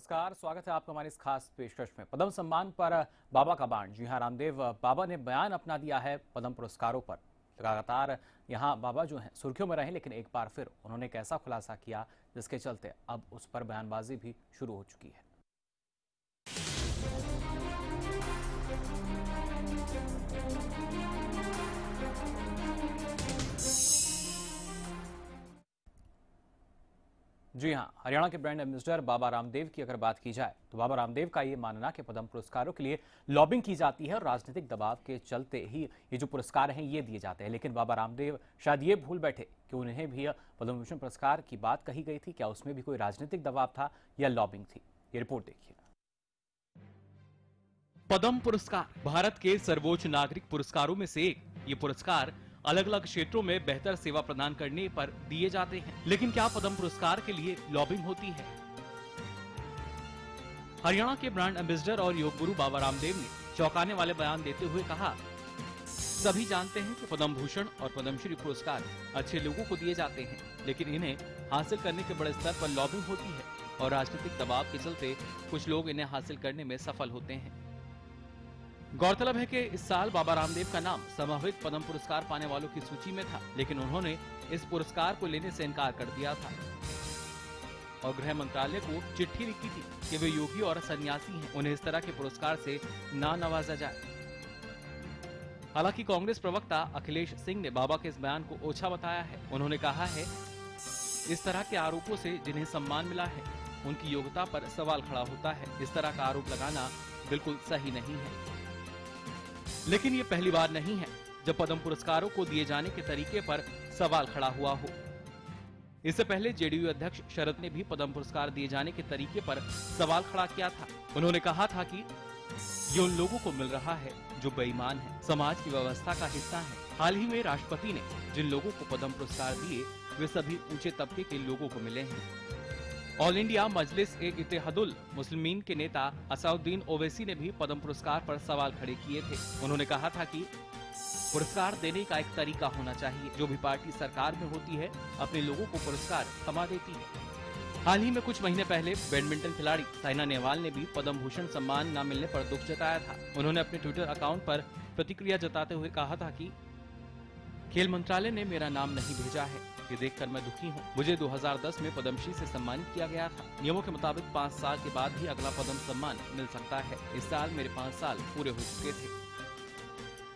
नमस्कार, स्वागत है आपका हमारे इस खास पेशकश में। पद्म सम्मान पर बाबा का बाण। जी हां, रामदेव बाबा ने बयान अपना दिया है पद्म पुरस्कारों पर। लगातार यहां बाबा जो हैं सुर्खियों में रहे, लेकिन एक बार फिर उन्होंने एक ऐसा खुलासा किया जिसके चलते अब उस पर बयानबाजी भी शुरू हो चुकी है। जी हां, हरियाणा के ब्रांड एम्बेसडर बाबा रामदेव की अगर बात की जाए तो बाबा रामदेव का ये मानना कि पद्म पुरस्कारों के लिए लॉबिंग की जाती है और राजनीतिक दबाव के चलते ही ये जो पुरस्कार हैं ये दिए जाते हैं। लेकिन बाबा रामदेव शायद ये भूल बैठे कि उन्हें भी पद्म भूषण पुरस्कार की बात कही गई थी। क्या उसमें भी कोई राजनीतिक दबाव था या लॉबिंग थी? ये रिपोर्ट देखिए। पद्म पुरस्कार भारत के सर्वोच्च नागरिक पुरस्कारों में से एक। ये पुरस्कार अलग अलग क्षेत्रों में बेहतर सेवा प्रदान करने पर दिए जाते हैं। लेकिन क्या पद्म पुरस्कार के लिए लॉबिंग होती है? हरियाणा के ब्रांड एम्बेसडर और योग गुरु बाबा रामदेव ने चौंकाने वाले बयान देते हुए कहा, सभी जानते हैं कि पद्म भूषण और पद्मश्री पुरस्कार अच्छे लोगों को दिए जाते हैं, लेकिन इन्हें हासिल करने के बड़े स्तर पर लॉबिंग होती है और राजनीतिक दबाव के चलते कुछ लोग इन्हें हासिल करने में सफल होते हैं। गौरतलब है कि इस साल बाबा रामदेव का नाम संभावित पद्म पुरस्कार पाने वालों की सूची में था, लेकिन उन्होंने इस पुरस्कार को लेने से इनकार कर दिया था और गृह मंत्रालय को चिट्ठी लिखी थी कि वे योगी और सन्यासी हैं, उन्हें इस तरह के पुरस्कार से ना नवाजा जाए। हालांकि कांग्रेस प्रवक्ता अखिलेश सिंह ने बाबा के इस बयान को ओछा बताया है। उन्होंने कहा है, इस तरह के आरोपों से जिन्हें सम्मान मिला है उनकी योग्यता पर सवाल खड़ा होता है। इस तरह का आरोप लगाना बिल्कुल सही नहीं है। लेकिन ये पहली बार नहीं है जब पद्म पुरस्कारों को दिए जाने के तरीके पर सवाल खड़ा हुआ हो। इससे पहले जेडीयू अध्यक्ष शरद ने भी पद्म पुरस्कार दिए जाने के तरीके पर सवाल खड़ा किया था। उन्होंने कहा था कि ये उन लोगों को मिल रहा है जो बेईमान है, समाज की व्यवस्था का हिस्सा है। हाल ही में राष्ट्रपति ने जिन लोगों को पद्म पुरस्कार दिए वे सभी ऊंचे तबके के लोगों को मिले हैं। ऑल इंडिया मजलिस ए इत्तेहादुल मुस्लिमीन के नेता असउद्दीन ओवैसी ने भी पद्म पुरस्कार पर सवाल खड़े किए थे। उन्होंने कहा था कि पुरस्कार देने का एक तरीका होना चाहिए। जो भी पार्टी सरकार में होती है अपने लोगों को पुरस्कार थमा देती है। हाल ही में कुछ महीने पहले बैडमिंटन खिलाड़ी साइना नेहवाल ने भी पद्म भूषण सम्मान न मिलने पर दुख जताया था। उन्होंने अपने ट्विटर अकाउंट पर प्रतिक्रिया जताते हुए कहा था कि खेल मंत्रालय ने मेरा नाम नहीं भेजा है, ये देखकर मैं दुखी हूँ। मुझे 2010 में पद्मश्री से सम्मानित किया गया था। नियमों के मुताबिक 5 साल के बाद ही अगला पद्म सम्मान मिल सकता है। इस साल मेरे 5 साल पूरे हो चुके थे।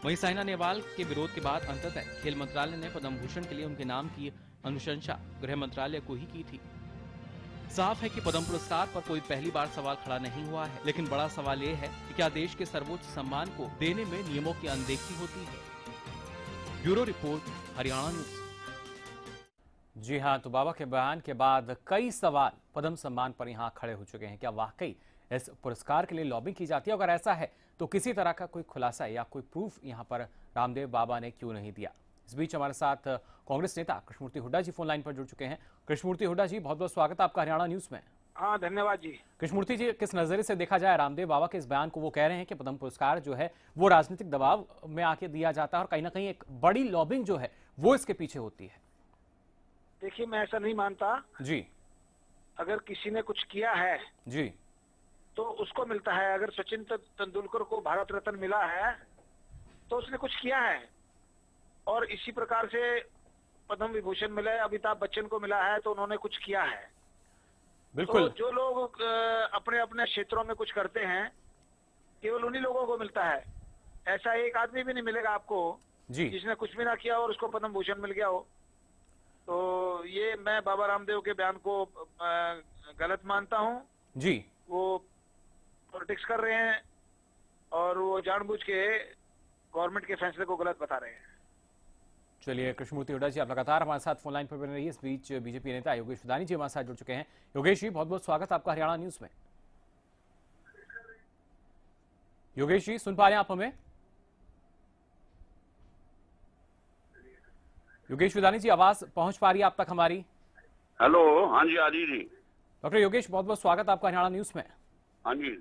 वहीं साइना नेहवाल के विरोध के बाद अंततः खेल मंत्रालय ने पद्म भूषण के लिए उनके नाम की अनुशंसा गृह मंत्रालय को ही की थी। साफ है कि पद्म पुरस्कार पर कोई पहली बार सवाल खड़ा नहीं हुआ है, लेकिन बड़ा सवाल ये है कि क्या देश के सर्वोच्च सम्मान को देने में नियमों की अनदेखी होती है। Bureau report, Haryana news. जी हां, तो बाबा के बयान के बाद कई सवाल पद्म सम्मान पर यहां खड़े हो चुके हैं। क्या वाकई इस पुरस्कार के लिए लॉबिंग की जाती है? अगर ऐसा है तो किसी तरह का कोई खुलासा या कोई प्रूफ यहां पर रामदेव बाबा ने क्यों नहीं दिया? इस बीच हमारे साथ कांग्रेस नेता कृष्णमूर्ति हुड्डा जी फोन लाइन पर जुड़ चुके हैं। कृष्णमूर्ति हुड्डा जी, बहुत बहुत स्वागत है आपका हरियाणा न्यूज में। हाँ, धन्यवाद जी। कृष्णमूर्ति जी, किस नजरिए से देखा जाए रामदेव बाबा के इस बयान को? वो कह रहे हैं कि पद्म पुरस्कार जो है वो राजनीतिक दबाव में आके दिया जाता है और कहीं ना कहीं एक बड़ी लॉबिंग जो है वो इसके पीछे होती है। देखिए, मैं ऐसा नहीं मानता जी। अगर किसी ने कुछ किया है जी। तो उसको मिलता है। अगर सचिन तेंदुलकर को भारत रत्न मिला है तो उसने कुछ किया है, और इसी प्रकार से पद्म विभूषण मिला है, अमिताभ बच्चन को मिला है तो उन्होंने कुछ किया है। बिल्कुल। तो जो लोग अपने अपने क्षेत्रों में कुछ करते हैं केवल उन्हीं लोगों को मिलता है। ऐसा एक आदमी भी नहीं मिलेगा आपको जी जिसने कुछ भी ना किया और उसको पद्म भूषण मिल गया हो। तो ये मैं बाबा रामदेव के बयान को गलत मानता हूँ जी। वो पॉलिटिक्स कर रहे हैं और वो जानबूझ के गवर्नमेंट के फैसले को गलत बता रहे हैं। चलिए कृष्णमूर्ति हुड्डा जी, आप लगातार हमारे साथ फोन लाइन पर बने रहिए। इस बीच बीजेपी नेता योगेश वदानी जी हमारे साथ जुड़ चुके हैं। योगेश जी, बहुत बहुत स्वागत आपका हरियाणा न्यूज में। योगेश जी, सुन पा रहे हैं आप हमें? योगेश वदानी जी, आवाज पहुंच पा रही है आप तक हमारी? हेलो, हाँ जी, आ रही जी। डॉक्टर योगेश, बहुत बहुत स्वागत आपका हरियाणा न्यूज में। हाँ जी।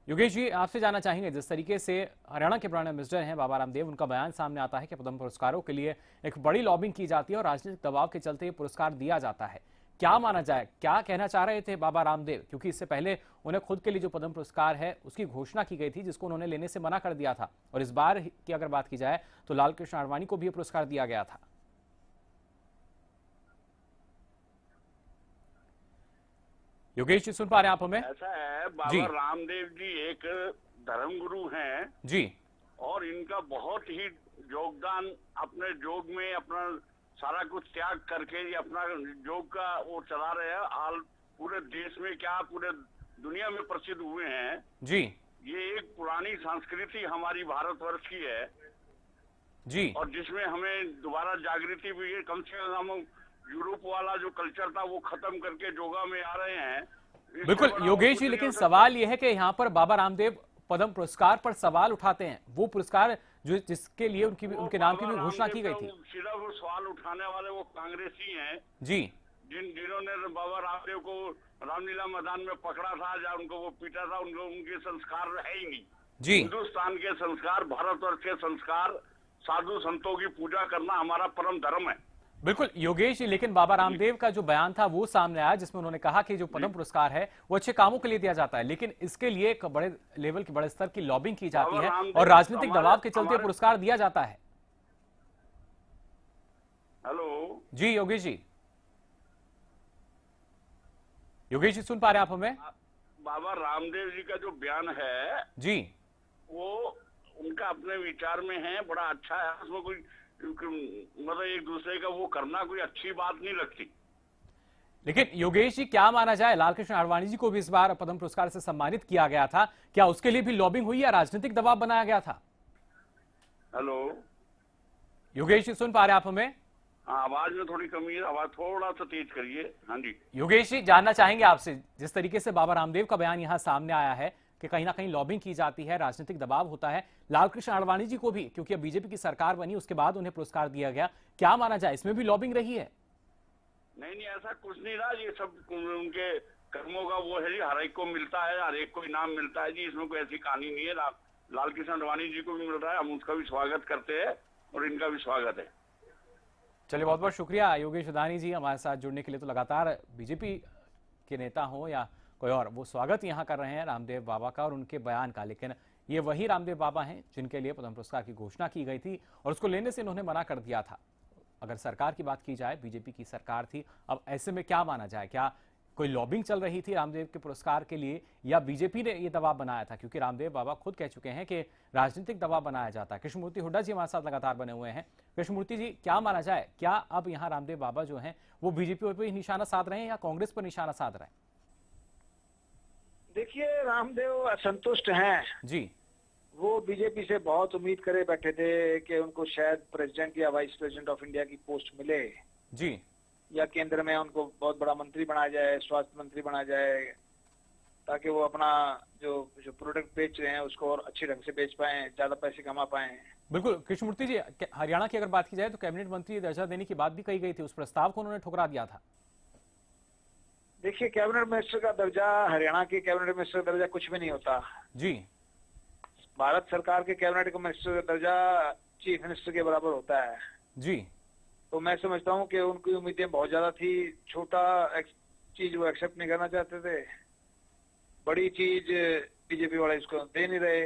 योगेश जी, आपसे जानना चाहेंगे, जिस तरीके से हरियाणा के ब्रांड एम्बेसडर हैं बाबा रामदेव, उनका बयान सामने आता है कि पद्म पुरस्कारों के लिए एक बड़ी लॉबिंग की जाती है और राजनीतिक दबाव के चलते ये पुरस्कार दिया जाता है। क्या माना जाए, क्या कहना चाह रहे थे बाबा रामदेव? क्योंकि इससे पहले उन्हें खुद के लिए जो पद्म पुरस्कार है उसकी घोषणा की गई थी, जिसको उन्होंने लेने से मना कर दिया था। और इस बार की अगर बात की जाए तो लालकृष्ण आडवाणी को भी पुरस्कार दिया गया था। योगेश जी सुन पा रहे हैं आप हमें? ऐसा है, बाबा रामदेव जी एक धर्मगुरु हैं जी, और इनका बहुत ही योगदान अपने योग में अपना सारा कुछ त्याग करके ये अपना योग का वो चला रहे हैं। हाल पूरे देश में क्या पूरे दुनिया में प्रसिद्ध हुए हैं जी, ये एक पुरानी संस्कृति हमारी भारतवर्ष की है जी, और जिसमें हमें दोबारा जागृति भी है। कम से कम हम यूरोप वाला जो कल्चर था वो खत्म करके योगा में आ रहे हैं। बिल्कुल योगेश जी, लेकिन सवाल यह है कि यहाँ पर बाबा रामदेव पद्म पुरस्कार पर सवाल उठाते हैं। वो पुरस्कार जो जिसके लिए उनके नाम की भी घोषणा की गई थी। सिर्फ सवाल उठाने वाले वो कांग्रेसी हैं जी, जिन्होंने बाबा रामदेव को रामलीला मैदान में पकड़ा था, जहाँ उनको वो पीटा था, उनके संस्कार है ही नहीं। जी, हिंदुस्तान के संस्कार, भारतवर्ष के संस्कार, साधु संतों की पूजा करना हमारा परम धर्म है। बिल्कुल योगेश जी, लेकिन बाबा रामदेव का जो बयान था वो सामने आया, जिसमें उन्होंने कहा कि जो पद्म पुरस्कार है वो अच्छे कामों के लिए दिया जाता है, लेकिन इसके लिए एक बड़े लेवल की, बड़े स्तर की लॉबिंग की जाती है और राजनीतिक दबाव के चलते पुरस्कार दिया जाता है। हेलो जी योगेश जी, योगेश जी सुन पा रहे हैं आप हमें? बाबा रामदेव जी का जो बयान है जी, वो उनका अपने विचार में है, बड़ा अच्छा है। उसमें कोई मतलब एक दूसरे का वो करना कोई अच्छी बात नहीं लगती। लेकिन योगेश जी क्या माना जाए, लालकृष्ण आडवाणी जी को भी इस बार पद्म पुरस्कार से सम्मानित किया गया था, क्या उसके लिए भी लॉबिंग हुई या राजनीतिक दबाव बनाया गया था? हेलो योगेश जी सुन पा रहे हैं आप हमें? हाँ, आवाज में थोड़ी कमी है, आवाज थोड़ा सा तेज करिए। हाँ जी योगेश जी, जानना चाहेंगे आपसे, जिस तरीके से बाबा रामदेव का बयान यहां सामने आया है कि कहीं ना कहीं लॉबिंग की जाती है, राजनीतिक दबाव होता है, लालकृष्ण आडवाणी जी को भी, क्योंकि अब बीजेपी की सरकार बनी उसके बाद उन्हें पुरस्कार दिया गया, क्या माना जाए, इसमें भी लॉबिंग रही है? नहीं, ऐसा कुछ नहीं रहा। ये सब उनके कर्मों का वो है जी, हर एक को मिलता है, हर एक को इनाम मिलता है जी, इसमें कोई ऐसी कहानी नहीं है। लालकृष्ण आडवाणी जी को भी मिल रहा है, हम उसका भी स्वागत करते हैं और इनका भी स्वागत है। चलिए, बहुत बहुत शुक्रिया योगेश अदानी जी हमारे साथ जुड़ने के लिए। तो लगातार बीजेपी के नेता हो या कोई और, वो स्वागत यहाँ कर रहे हैं रामदेव बाबा का और उनके बयान का, लेकिन ये वही रामदेव बाबा हैं जिनके लिए पद्म पुरस्कार की घोषणा की गई थी और उसको लेने से इन्होंने मना कर दिया था। अगर सरकार की बात की जाए, बीजेपी की सरकार थी, अब ऐसे में क्या माना जाए, क्या कोई लॉबिंग चल रही थी रामदेव के पुरस्कार के लिए या बीजेपी ने ये दबाव बनाया था? क्योंकि रामदेव बाबा खुद कह चुके हैं कि राजनीतिक दबाव बनाया जाता है। कृष्णमूर्ति हुड्डा जी हमारे साथ लगातार बने हुए हैं। कृष्णमूर्ति जी, क्या माना जाए, क्या अब यहाँ रामदेव बाबा जो हैं वो बीजेपी पर निशाना साध रहे हैं या कांग्रेस पर निशाना साध रहे हैं? देखिए, रामदेव असंतुष्ट हैं जी, वो बीजेपी से बहुत उम्मीद करे बैठे थे कि उनको शायद प्रेसिडेंट या वाइस प्रेसिडेंट ऑफ इंडिया की पोस्ट मिले जी, या केंद्र में उनको बहुत बड़ा मंत्री बनाया जाए, स्वास्थ्य मंत्री बनाया जाए, ताकि वो अपना जो प्रोडक्ट बेच रहे हैं उसको और अच्छे ढंग से बेच पाएं, ज्यादा पैसे कमा पाएं। बिल्कुल कृष्णमूर्ति जी, हरियाणा की अगर बात की जाए तो कैबिनेट मंत्री दर्जा देने की बात भी कही गई थी, उस प्रस्ताव को उन्होंने ठुकरा दिया था। देखिए, कैबिनेट मिनिस्टर का दर्जा, हरियाणा के कैबिनेट मिनिस्टर का दर्जा कुछ भी नहीं होता जी, भारत सरकार के कैबिनेट मिनिस्टर का दर्जा चीफ मिनिस्टर के बराबर होता है जी। तो मैं समझता हूँ कि उनकी उम्मीदें बहुत ज्यादा थी, छोटा चीज वो एक्सेप्ट नहीं करना चाहते थे, बड़ी चीज बीजेपी वाले इसको दे नहीं रहे,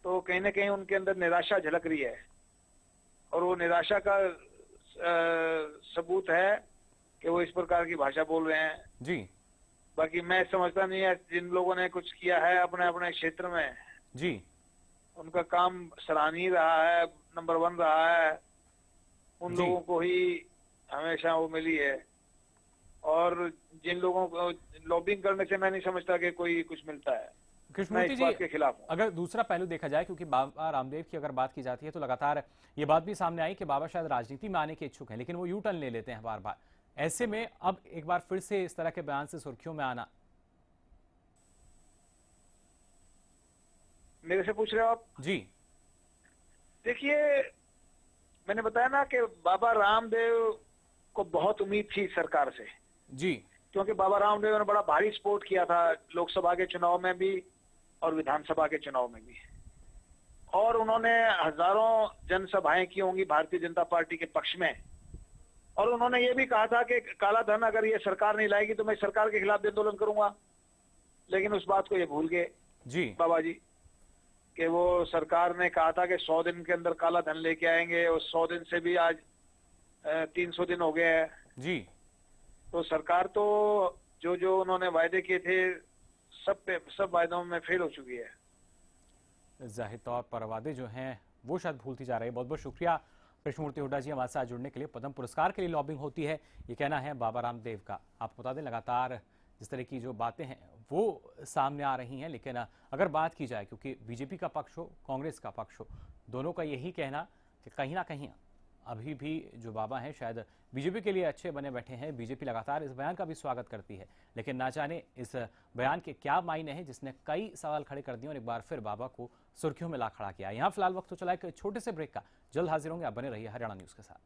तो कहीं ना कहीं उनके अंदर निराशा झलक रही है और वो निराशा का सबूत है कि वो इस प्रकार की भाषा बोल रहे हैं जी। बाकी मैं समझता नहीं है, जिन लोगों ने कुछ किया है अपने अपने क्षेत्र में जी, उनका काम सराहनीय रहा है, नंबर 1 रहा है, उन लोगों को ही हमेशा वो मिली है और जिन लोगों को लॉबिंग करने से मैं नहीं समझता कि कोई कुछ मिलता है। कृष्णमूर्ति जी, के खिलाफ हूं। अगर दूसरा पहलू देखा जाए, क्योंकि बाबा रामदेव की अगर बात की जाती है तो लगातार ये बात भी सामने आई कि बाबा शायद राजनीति में आने के इच्छुक हैं, लेकिन वो यू टर्न ले लेते हैं बार बार। ऐसे में अब एक बार फिर से इस तरह के बयान से सुर्खियों में आना, मेरे से पूछ रहे हो आप? जी, देखिए, मैंने बताया ना कि बाबा रामदेव को बहुत उम्मीद थी सरकार से जी, क्योंकि बाबा रामदेव ने बड़ा भारी सपोर्ट किया था लोकसभा के चुनाव में भी और विधानसभा के चुनाव में भी, और उन्होंने हजारों जनसभाएं की होंगी भारतीय जनता पार्टी के पक्ष में और उन्होंने ये भी कहा था कि काला धन अगर ये सरकार नहीं लाएगी तो मैं सरकार के खिलाफ भी आंदोलन करूंगा, लेकिन उस बात को ये भूल गए जी बाबा जी कि वो सरकार ने कहा था कि 100 दिन के अंदर काला धन लेके आएंगे, और 100 दिन से भी आज 300 दिन हो गए हैं जी। तो सरकार तो जो जो उन्होंने वायदे किए थे सब वायदों में फेल हो चुकी है। जाहिर तौर पर वादे जो हैं वो शायद भूलती जा रही है। बहुत बहुत शुक्रिया कृष्णमूर्ति हुड्डा जी हमारे साथ जुड़ने के लिए। पद्म पुरस्कार के लिए लॉबिंग होती है, ये कहना है बाबा रामदेव का। आपको बता दें लगातार जिस तरह की जो बातें हैं वो सामने आ रही हैं, लेकिन अगर बात की जाए, क्योंकि बीजेपी का पक्ष हो कांग्रेस का पक्ष हो, दोनों का यही कहना कि कहीं ना कहीं अभी भी जो बाबा हैं शायद बीजेपी के लिए अच्छे बने बैठे हैं। बीजेपी लगातार इस बयान का भी स्वागत करती है, लेकिन ना जाने इस बयान के क्या मायने हैं जिसने कई सवाल खड़े कर दिए और एक बार फिर बाबा को सुर्खियों में ला खड़ा किया। यहाँ फिलहाल वक्त तो चला एक छोटे से ब्रेक का, जल्द हाजिर होंगे। आप बने रहिए हरियाणा न्यूज के साथ।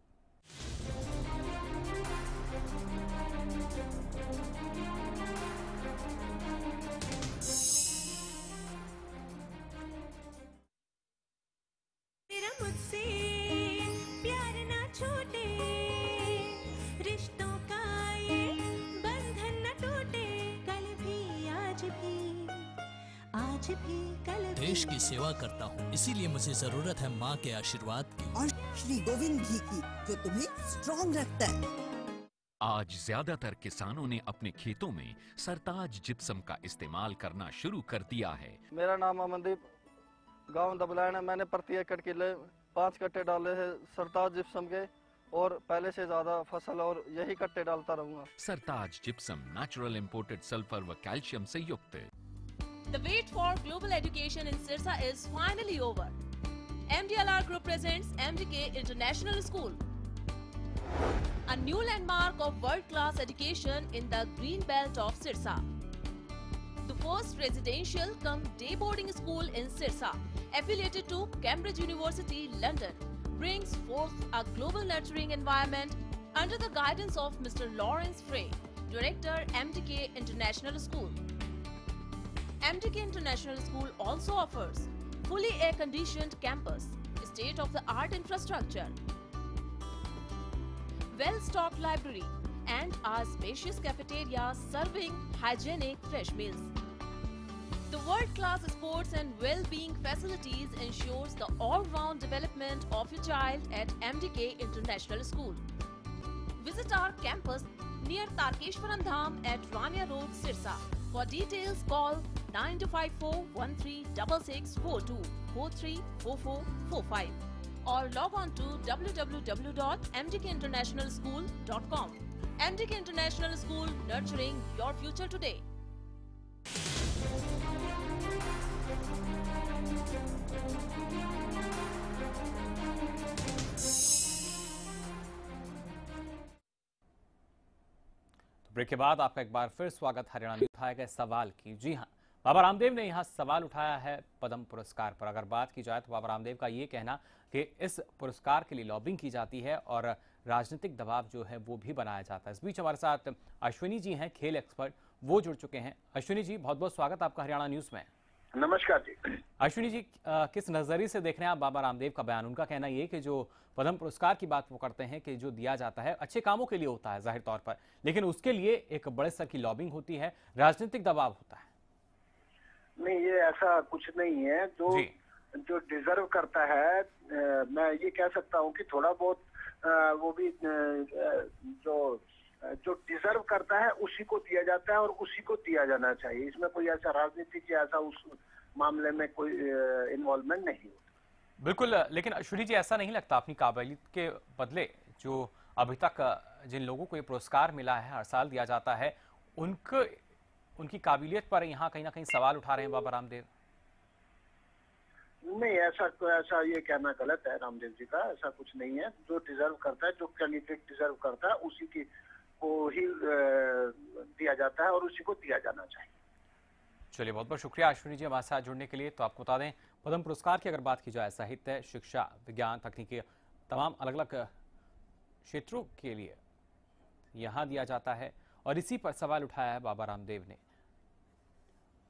देश की सेवा करता हूँ, इसीलिए मुझे जरूरत है माँ के आशीर्वाद की और श्री गोविंद घी की, जो तुम्हें स्ट्रॉन्ग रखता है। आज ज्यादातर किसानों ने अपने खेतों में सरताज जिप्सम का इस्तेमाल करना शुरू कर दिया है। मेरा नाम अमनदीप, गांव दबलायन है। मैंने प्रति एकड़ के लिए 5 कट्टे डाले हैं सरताज जिप्सम के, और पहले से ज्यादा फसल और यही कट्टे डालता रहूंगा। सरताज जिप्सम नेचुरल इंपोर्टेड सल्फर व कैल्शियम से युक्त। The wait for global education in Sirsa is finally over. MDLR Group presents MDK International School, a new landmark of world-class education in the green belt of Sirsa. The first residential cum day boarding school in Sirsa, affiliated to Cambridge University, London, brings forth a global nurturing environment under the guidance of Mr. Lawrence Frey, Director, MDK International School. MDK International School also offers fully air-conditioned campus, state-of-the-art infrastructure, well-stocked library, and a spacious cafeteria serving hygienic fresh meals. The world-class sports and well-being facilities ensures the all-round development of your child at MDK International School. Visit our campus near Tarkeshwaram Dham at Rania Road, Sirsa. For details, call 9254136642 434445 or log on to www.mdkinternationalschool.com. MDK International School, nurturing your future today. Break के बाद आपका एक बार फिर स्वागत। हरियाणा में उठाए गए सवाल की। जी हाँ, बाबा रामदेव ने यहाँ सवाल उठाया है पद्म पुरस्कार पर। अगर बात की जाए तो बाबा रामदेव का ये कहना कि इस पुरस्कार के लिए लॉबिंग की जाती है और राजनीतिक दबाव जो है वो भी बनाया जाता है। इस बीच हमारे साथ अश्विनी जी हैं, खेल एक्सपर्ट, वो जुड़ चुके हैं। अश्विनी जी, बहुत बहुत स्वागत आपका हरियाणा न्यूज में। नमस्कार जी। अश्विनी जी, किस नजरिए से देख रहे हैं आप बाबा रामदेव का बयान? उनका कहना ये कि जो पद्म पुरस्कार की बात वो करते हैं कि जो दिया जाता है अच्छे कामों के लिए होता है जाहिर तौर पर, लेकिन उसके लिए एक बड़े स्तर की लॉबिंग होती है, राजनीतिक दबाव होता है। नहीं, ये ऐसा कुछ नहीं है। जो डिजर्व करता है, मैं ये कह सकता हूँ कि थोड़ा बहुत वो भी जो डिजर्व करता है उसी को दिया जाता है और उसी को दिया जाना चाहिए। इसमें कोई ऐसा राजनीतिक या ऐसा उस मामले में कोई इन्वॉल्वमेंट नहीं होता। बिल्कुल, लेकिन अश्विनी जी, ऐसा नहीं लगता अपनी काबिलियत के बदले जो अभी तक जिन लोगों को ये पुरस्कार मिला है, हर साल दिया जाता है, उनकी काबिलियत पर यहाँ कहीं ना कहीं सवाल उठा रहे हैं बाबा रामदेव? नहीं, ऐसा ये कहना गलत है रामदेव जी का। ऐसा कुछ नहीं है। जो डिजर्व करता है, जो कैंडिडेट डिजर्व करता है, उसी की को ही दिया जाता है और उसी को दिया जाना चाहिए। चलिए, बहुत बहुत शुक्रिया अश्विनी जी हमारे साथ जुड़ने के लिए। तो आपको बता दें, पद्म पुरस्कार की अगर बात की जाए, साहित्य, शिक्षा, विज्ञान, तकनीकी, तमाम अलग अलग क्षेत्रों के लिए यहाँ दिया जाता है और इसी पर सवाल उठाया है बाबा रामदेव ने।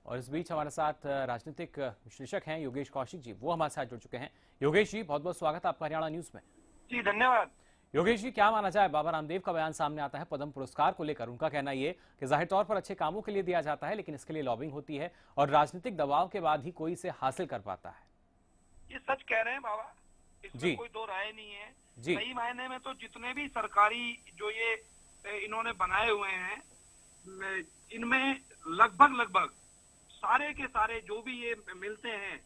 और इस बीच हमारे साथ राजनीतिक विश्लेषक हैं योगेश कौशिक जी, वो हमारे साथ जुड़ चुके हैं। योगेश जी, बहुत बहुत स्वागत आपका हरियाणा न्यूज में। जी, धन्यवाद। योगेश जी, क्या माना जाए, बाबा रामदेव का बयान सामने आता है पद्म पुरस्कार को लेकर। उनका कहना ये कि जाहिर तौर पर अच्छे कामों के लिए दिया जाता है, लेकिन इसके लिए लॉबिंग होती है और राजनीतिक दबाव के बाद ही कोई इसे हासिल कर पाता है। ये सच कह रहे हैं बाबा, इसमें जी। कोई दो राय नहीं है। जी। सही मायने में तो जितने भी सरकारी जो ये इन्होंने बनाए हुए हैं, इनमें लगभग सारे के सारे जो भी ये मिलते हैं,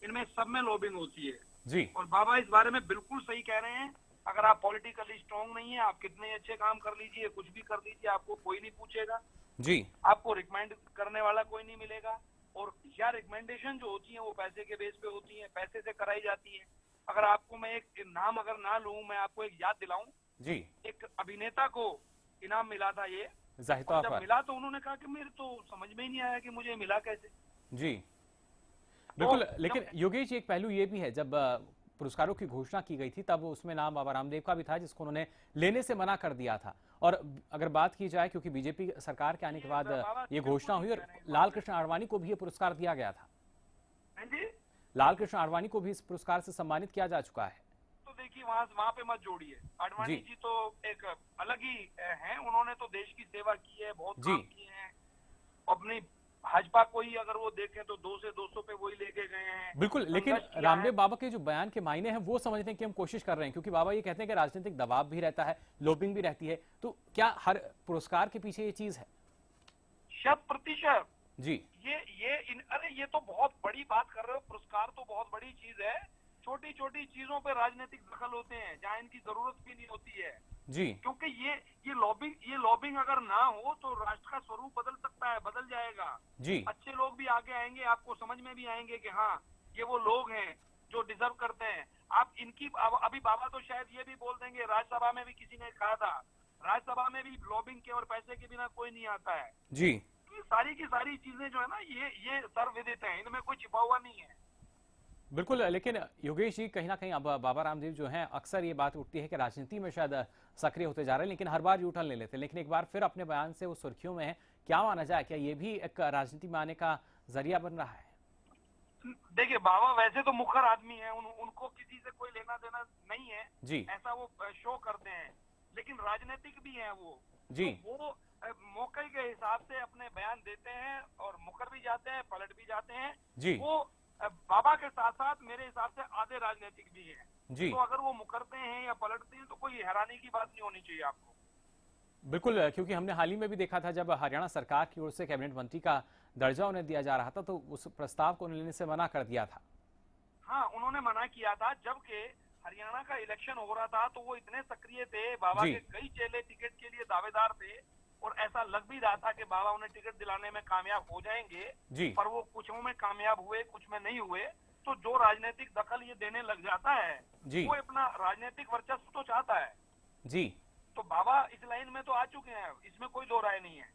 इनमें सब में लॉबिंग होती है। जी। और बाबा इस बारे में बिल्कुल सही कह रहे हैं। अगर आप पॉलिटिकली स्ट्रांग नहीं है, आप कितने अच्छे काम कर लीजिए, कुछ भी कर लीजिए, आपको कोई नहीं पूछेगा। जी। आपको रिकमेंड करने वाला कोई नहीं मिलेगा। और या रिकमेंडेशन जो होती है वो पैसे के बेस पे होती है, पैसे से कराई जाती है। अगर आपको मैं एक नाम अगर ना लूं, मैं आपको एक याद दिलाऊं। जी। एक अभिनेता को इनाम मिला था ये, जाहिर और तौर जब पर। मिला तो उन्होंने कहा कि मेरे तो समझ में ही नहीं आया कि मुझे मिला कैसे। जी बिल्कुल। लेकिन योगेश जी, एक पहलू ये भी है, जब पुरस्कारों की घोषणा की गई थी तब उसमें नाम बाबा रामदेव का भी था, जिसको उन्होंने लेने से मना कर दिया था। और अगर बात की जाए, क्योंकि बीजेपी सरकार के आने के बाद ये घोषणा हुई और लाल कृष्ण आडवाणी को भी ये पुरस्कार दिया गया था। लाल कृष्ण आडवाणी को भी इस पुरस्कार से सम्मानित किया जा चुका है। तो देखिए, वहाँ पे मत जोड़िए। आडवाणी जी तो एक अलग ही हैं। उन्होंने तो देश की सेवा की है, बहुत काम किए हैं। अपनी भाजपा को ही अगर वो देखें तो 200 से 200 पे वही लेके गए हैं। बिल्कुल। लेकिन रामदेव बाबा के जो बयान के मायने हैं वो समझने की हम कोशिश कर रहे हैं, क्योंकि बाबा ये कहते हैं कि राजनीतिक दबाव भी रहता है, लॉबिंग भी रहती है। तो क्या हर पुरस्कार के पीछे ये चीज है? 100%। जी। अरे ये तो बहुत बड़ी बात कर रहे हो। पुरस्कार तो बहुत बड़ी चीज है। छोटी छोटी चीजों पे राजनीतिक दखल होते हैं जहाँ इनकी जरूरत भी नहीं होती है। जी। क्योंकि ये लॉबिंग अगर ना हो तो राष्ट्र का स्वरूप बदल सकता है, बदल जाएगा। जी। अच्छे लोग भी आगे आएंगे, आपको समझ में भी आएंगे कि हाँ, ये वो लोग हैं जो डिजर्व करते हैं। आप इनकी अभी बाबा तो शायद ये भी बोल देंगे, राज्यसभा में भी किसी ने कहा था, राज्यसभा में भी लॉबिंग के और पैसे के बिना कोई नहीं आता है। जी। सारी की सारी चीजें जो है ना, ये सर्वविदित है, इनमें कोई छिपा हुआ नहीं है। बिल्कुल। लेकिन योगेश जी, कहीं ना कहीं अब बाबा रामदेव जो हैं, अक्सर ये बात उठती है कि राजनीति में शायद सक्रिय होते जा रहे हैं, लेकिन हर बार यूटर्न ले लेते हैं। लेकिन एक बार फिर अपने बयान से वो सुर्खियों में है। क्या माना जाए, क्या ये भी एक राजनीति में आने का जरिया बन रहा है? देखिए, बाबा वैसे तो मुखर आदमी है, उनको किसी से कोई लेना देना नहीं है। जी। ऐसा वो शो करते हैं, लेकिन राजनीतिक भी है वो। जी। तो वो मौके के हिसाब से अपने बयान देते हैं और मुकर भी जाते हैं, पलट भी जाते हैं। जी। वो बाबा के साथ साथ मेरे हिसाब से आधे राजनीतिक भी है। जी। तो अगर वो मुकरते हैं या पलटते हैं तो कोई हैरानी की बात नहीं होनी चाहिए आपको। बिल्कुल, क्योंकि हमने हाल ही में भी देखा था, जब हरियाणा सरकार की ओर से कैबिनेट मंत्री का दर्जा उन्हें दिया जा रहा था, तो उस प्रस्ताव को लेने से मना कर दिया था। हाँ, उन्होंने मना किया था। जबकि हरियाणा का इलेक्शन हो रहा था तो वो इतने सक्रिय थे, बाबा के कई चेले टिकट के लिए दावेदार थे, और ऐसा लग भी रहा था कि बाबा उन्हें टिकट दिलाने में कामयाब हो जाएंगे। जी। पर वो कुछ में कामयाब हुए, कुछ में नहीं हुए। तो जो राजनीतिक दखल ये देने लग जाता है, वो अपना राजनीतिक वर्चस्व तो चाहता है। जी। तो बाबा इस लाइन में तो आ चुके हैं, इसमें कोई दो राय नहीं है।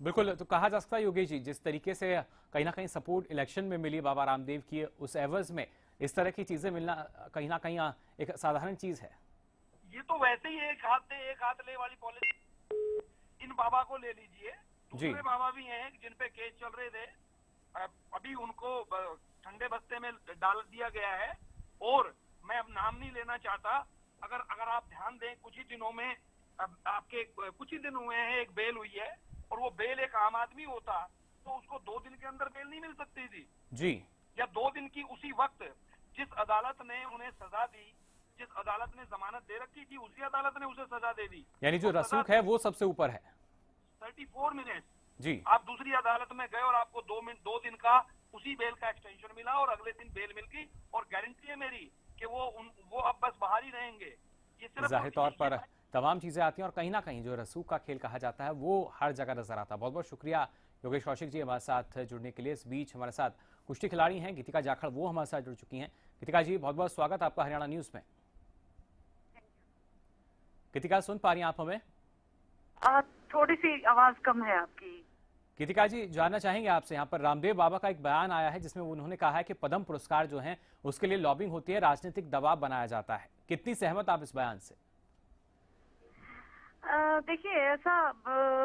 बिल्कुल। तो कहा जा सकता है योगेश जी, जिस तरीके से कहीं ना कहीं सपोर्ट इलेक्शन में मिली बाबा रामदेव की, उस एवज में इस तरह की चीजें मिलना कहीं ना कहीं एक साधारण चीज है। ये तो वैसे ही एक हाथ ले वाली पॉलिसी। इन बाबा को ले लीजिए, दूसरे बाबा भी हैं जिन पे केस चल रहे थे, अभी उनको ठंडे बस्ते में डाल दिया गया है। और मैं अब नाम नहीं लेना चाहता। अगर आप ध्यान दें, कुछ ही दिनों में आपके कुछ ही दिन हुए हैं, एक बेल हुई है, और वो बेल एक आम आदमी होता तो उसको 2 दिन के अंदर बेल नहीं मिल सकती थी। जी। या 2 दिन की उसी वक्त जिस अदालत ने उन्हें सजा दी, जिस अदालत ने जमानत दे रखी थी, उसी अदालत ने उसे सजा दे दी। यानी जो रसूख है वो सबसे ऊपर है। 34 मिनट। जी। आप दूसरी अदालत में गए और आपको 2 दिन का उसी बेल का एक्सटेंशन मिला, और अगले दिन बेल मिल गई, और गारंटी है मेरी कि वो अब बस बाहर ही रहेंगे। ये सिर्फ जाहिर तौर पर तमाम चीजें आती हैं, और कहीं ना कहीं जो रसूख का खेल कहा जाता है वो हर जगह नजर आता है। बहुत बहुत शुक्रिया योगेश कौशिक जी हमारे साथ जुड़ने के लिए। इस बीच हमारे साथ कुश्ती खिलाड़ी हैं गीतिका जाखड़, वो हमारे साथ जुड़ चुकी हैं। गीतिका जी, बहुत बहुत स्वागत आपका हरियाणा न्यूज में। गीतिका, सुन पा रही हैं आप हमें? थोड़ी सी आवाज कम है आपकी। गीतिका जी, जानना चाहेंगे आपसे, यहाँ पर रामदेव बाबा का एक बयान आया है जिसमें उन्होंने कहा है कि पद्म पुरस्कार जो हैं उसके लिए लॉबिंग होती है, राजनीतिक दबाव बनाया जाता है। कितनी सहमत आप इस बयान से? देखिए ऐसा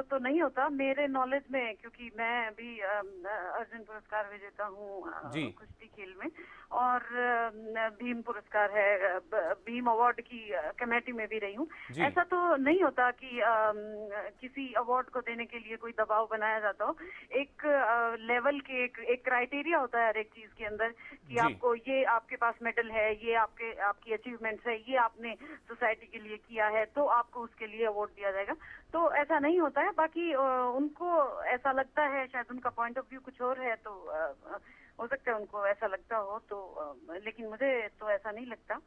तो नहीं होता मेरे नॉलेज में, क्योंकि मैं भी अर्जुन पुरस्कार विजेता हूँ कुश्ती खेल में, और भीम पुरस्कार है, भीम अवार्ड की कमेटी में भी रही हूँ। ऐसा तो नहीं होता कि किसी अवार्ड को देने के लिए कोई दबाव बनाया जाता हो। एक लेवल के एक क्राइटेरिया होता है हर एक चीज के अंदर कि आपको ये, आपके पास मेडल है, ये आपकी अचीवमेंट्स है, ये आपने सोसाइटी के लिए किया है, तो आपको उसके लिए अवार्ड दिया जाएगा। तो ऐसा नहीं होता है। बाकी उनको ऐसा लगता है, शायद उनका पॉइंट ऑफ व्यू कुछ और है, तो हो सकता है उनको ऐसा लगता हो, तो लेकिन मुझे तो ऐसा नहीं लगता।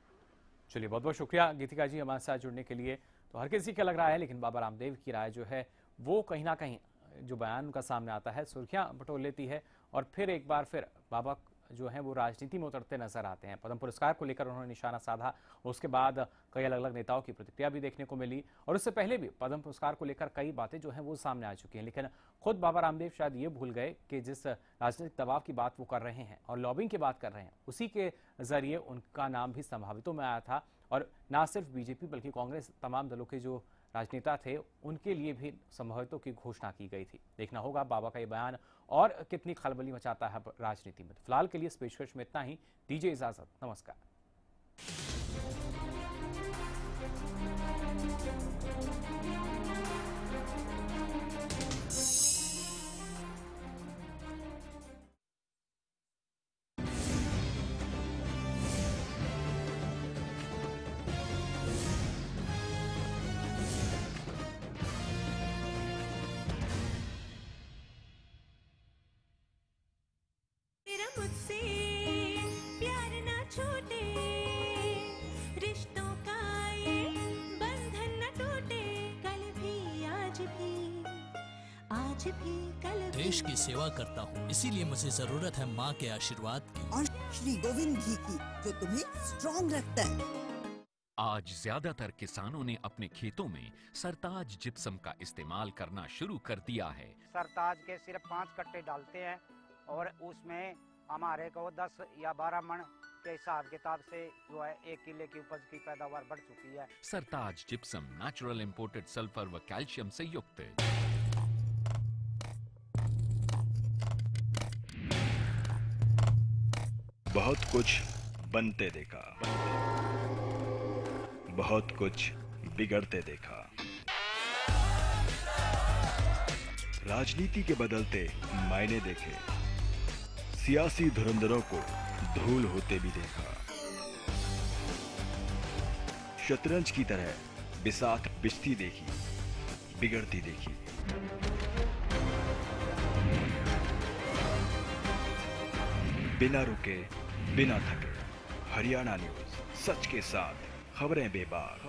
चलिए, बहुत बहुत शुक्रिया गीतिका जी हमारे साथ जुड़ने के लिए। तो हर किसी का लग रहा है, लेकिन बाबा रामदेव की राय जो है वो कहीं ना कहीं जो बयान उनका सामने आता है सुर्खियां बटोर लेती है, और फिर एक बार फिर बाबा जो है वो राजनीति में उतरते नजर आते हैं। पद्म पुरस्कार को लेकर उन्होंने निशाना साधा, उसके बाद कई अलग अलग नेताओं की प्रतिक्रिया भी देखने को मिली, और उससे पहले भी पद्म पुरस्कार को लेकर कई बातें जो हैं वो सामने आ चुकी हैं। लेकिन खुद बाबा रामदेव शायद ये भूल गए कि जिस राजनीतिक दबाव की बात वो कर रहे हैं और लॉबिंग की बात कर रहे हैं, उसी के जरिए उनका नाम भी संभावितों में आया था। और ना सिर्फ बीजेपी बल्कि कांग्रेस, तमाम दलों के जो राजनेता थे उनके लिए भी संभावितों की घोषणा की गई थी। देखना होगा बाबा का ये बयान और कितनी खलबली मचाता है राजनीति में। फिलहाल के लिए इस पेशकश में इतना ही। दीजिए इजाजत, नमस्कार। देश की सेवा करता हूँ, इसीलिए मुझे जरूरत है माँ के आशीर्वाद की और श्री गोविंद घी की, जो तुम्हें स्ट्रॉन्ग रखता है। आज ज्यादातर किसानों ने अपने खेतों में सरताज जिप्सम का इस्तेमाल करना शुरू कर दिया है। सरताज के सिर्फ 5 कट्टे डालते हैं और उसमें हमारे को 10 या 12 मन के हिसाब किताब से जो है 1 किले की उपज की पैदावार बढ़ चुकी है। सरताज जिप्सम नेचुरल इंपोर्टेड सल्फर व कैल्शियम से युक्त। बहुत कुछ बनते देखा, बहुत कुछ बिगड़ते देखा। राजनीति के बदलते मायने देखे, सियासी धुरंधरों को धूल होते भी देखा। शतरंज की तरह बिसात बिछती देखी, बिगड़ती देखी। बिना रुके, बिना थके, हरियाणा न्यूज, सच के साथ, खबरें बेबाक।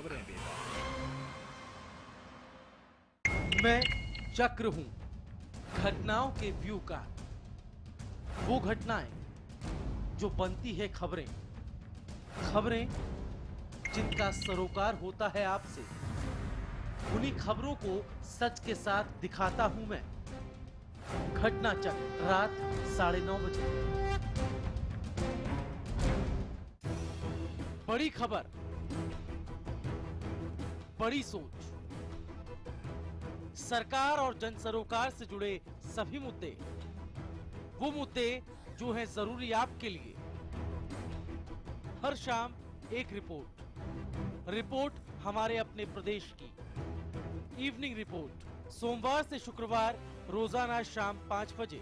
मैं चक्र हूं, घटनाओं के व्यू का। वो घटनाएं जो बनती है खबरें, खबरें जिनका सरोकार होता है आपसे, उन्हीं खबरों को सच के साथ दिखाता हूं मैं। घटना चक्र, रात 9:30 बजे। बड़ी खबर, बड़ी सोच, सरकार और जन सरोकार से जुड़े सभी मुद्दे, वो मुद्दे जो हैं जरूरी आपके लिए। हर शाम एक रिपोर्ट हमारे अपने प्रदेश की। इवनिंग रिपोर्ट सोमवार से शुक्रवार रोजाना शाम 5 बजे।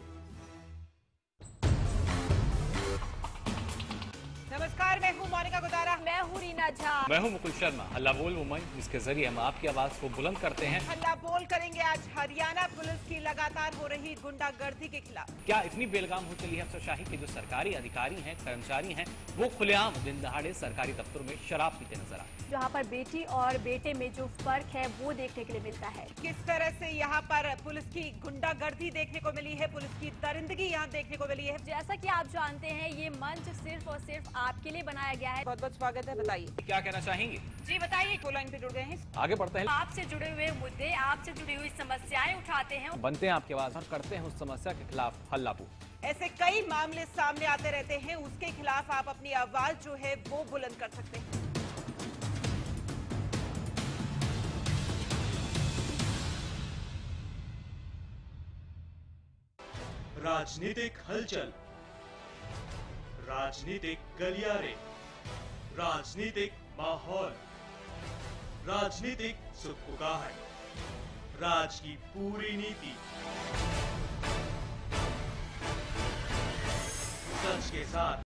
नमस्कार, मैं हूँ मोनिका गुदारा। मैं हूँ रीना झा। मैं हूँ मुकुल शर्मा। हल्ला बोल वुमन, जिसके जरिए हम आपकी आवाज को बुलंद करते हैं। हल्ला बोल करेंगे आज हरियाणा पुलिस की लगातार हो रही गुंडागर्दी के खिलाफ। क्या इतनी बेलगाम हो चली है अफसरशाही के जो सरकारी अधिकारी हैं, कर्मचारी हैं, वो खुलेआम दिन दहाड़े सरकारी दफ्तरों में शराब पीते नजर आए। जहाँ पर बेटी और बेटे में जो फर्क है वो देखने के लिए मिलता है। किस तरह से यहाँ पर पुलिस की गुंडागर्दी देखने को मिली है, पुलिस की दरिंदगी यहाँ देखने को मिली है। जैसा कि आप जानते हैं, ये मंच सिर्फ और सिर्फ आपके लिए बनाया गया है। बहुत बहुत स्वागत है, बताइए क्या कहना चाहेंगे। जी बताइए, फोन लाइन पे जुड़ गए हैं, आगे बढ़ते हैं। आपसे जुड़े हुए मुद्दे, आपसे जुड़ी हुई समस्याएं उठाते हैं, बनते हैं आपकी आवाज और करते हैं उस समस्या के खिलाफ हल्ला बोल। ऐसे कई मामले सामने आते रहते हैं, उसके खिलाफ आप अपनी आवाज जो है वो बुलंद कर सकते हैं। राजनीतिक हलचल, राजनीतिक गलियारे, राजनीतिक माहौल, राजनीतिक सुखपुकार, राज की पूरी नीति, सच के साथ